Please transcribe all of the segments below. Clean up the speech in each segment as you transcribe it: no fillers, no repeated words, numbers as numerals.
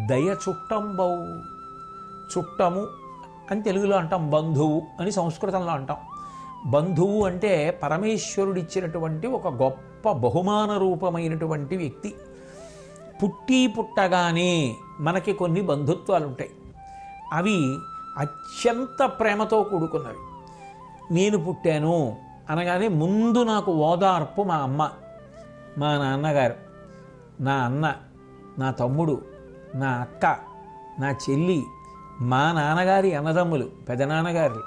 దయ చుట్టంబౌ. చుట్టము అని తెలుగులో అంటాం, బంధువు అని సంస్కృతంలో అంటాం. బంధువు అంటే పరమేశ్వరుడిచ్చినటువంటి ఒక గొప్ప బహుమాన రూపమైనటువంటి వ్యక్తి. పుట్టగానే మనకి కొన్ని బంధుత్వాలు ఉంటాయి. అవి అత్యంత ప్రేమతో కూడుకున్నవి. నేను పుట్టాను అనగానే ముందు నాకు ఓదార్పు మా అమ్మ, మా నాన్నగారు, నా అన్న, నా తమ్ముడు, నా అక్క, నా చెల్లి, మా నాన్నగారి అన్నదమ్ములు, పెదనాన్నగారు,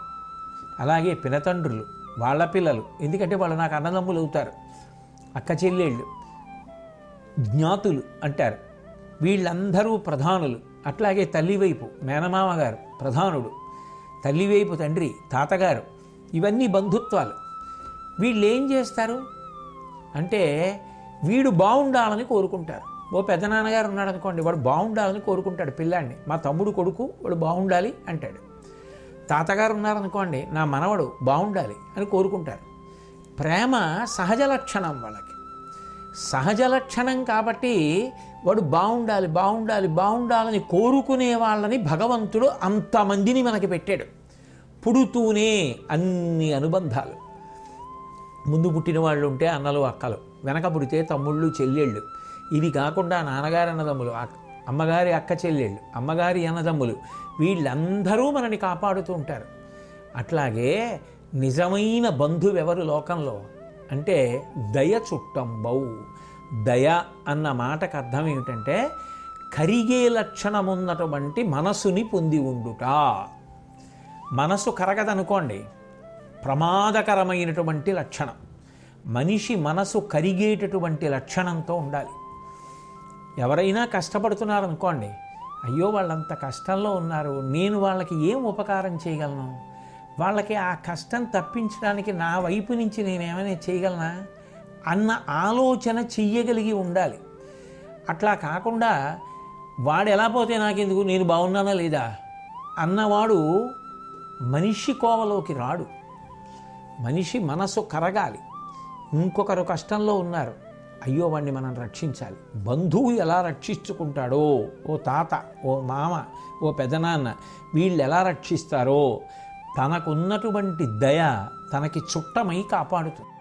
అలాగే పినతండ్రులు, వాళ్ళ పిల్లలు, ఎందుకంటే వాళ్ళు నాకు అన్నదమ్ములు అవుతారు, అక్క చెల్లెళ్ళు, జ్ఞాతులు అంటారు, వీళ్ళందరూ ప్రధానులు. అట్లాగే తల్లివైపు మేనమామ గారు ప్రధానుడు, తల్లివైపు తండ్రి, తాతగారు, ఇవన్నీ బంధుత్వాలు. వీళ్ళు ఏం చేస్తారు అంటే వీడు బాగుండాలని కోరుకుంటారు. ఓ పెద్దనాన్నగారు ఉన్నాడు అనుకోండి, వాడు బాగుండాలని కోరుకుంటాడు పిల్లాడిని. మా తమ్ముడు కొడుకు వాడు బాగుండాలి అంటాడు. తాతగారు ఉన్నారనుకోండి, నా మనవడు బాగుండాలి అని కోరుకుంటారు. ప్రేమ సహజ లక్షణం వాళ్ళకి, సహజ లక్షణం. కాబట్టి వాడు బాగుండాలి బాగుండాలి బాగుండాలని కోరుకునే వాళ్ళని భగవంతుడు అంతమందిని మనకి పెట్టాడు. పుడుతూనే అన్ని అనుబంధాలు. ముందు పుట్టిన వాళ్ళు ఉంటే అన్నలు అక్కలు, వెనక పుడితే తమ్ముళ్ళు చెల్లెళ్ళు, ఇది కాకుండా నాన్నగారి అన్నదమ్ములు, అమ్మగారి అక్క చెల్లెళ్ళు, అమ్మగారి అన్నదమ్ములు, వీళ్ళందరూ మనని కాపాడుతూ ఉంటారు. అట్లాగే నిజమైన బంధువెవరు లోకంలో అంటే దయ చుట్టంబౌ. దయ అన్న మాటకు అర్థం ఏమిటంటే కరిగే లక్షణమున్నటువంటి మనసుని పొంది ఉండుట. మనసు కరగదనుకోండి, ప్రమాదకరమైనటువంటి లక్షణం. మనిషి మనసు కరిగేటటువంటి లక్షణంతో ఉండాలి. ఎవరైనా కష్టపడుతున్నారనుకోండి, అయ్యో వాళ్ళంత కష్టంలో ఉన్నారు, నేను వాళ్ళకి ఏం ఉపకారం చేయగలను, వాళ్ళకి ఆ కష్టం తప్పించడానికి నా వైపు నుంచి నేనేమైనా చేయగలనా అన్న ఆలోచన చెయ్యగలిగి ఉండాలి. అట్లా కాకుండా వాడు ఎలా పోతే నాకెందుకు, నేను బాగున్నానా లేదా అన్నవాడు మనిషి కోవలోకి రాడు. మనిషి మనసు కరగాలి. ఇంకొకరు కష్టంలో ఉన్నారు, అయ్యో వాడిని మనం రక్షించాలి. బంధువు ఎలా రక్షించుకుంటాడో, ఓ తాత, ఓ మామ, ఓ పెదనాన్న, వీళ్ళు ఎలా రక్షిస్తారో తనకున్నటువంటి దయ తనకి చుట్టమై కాపాడుతుంది.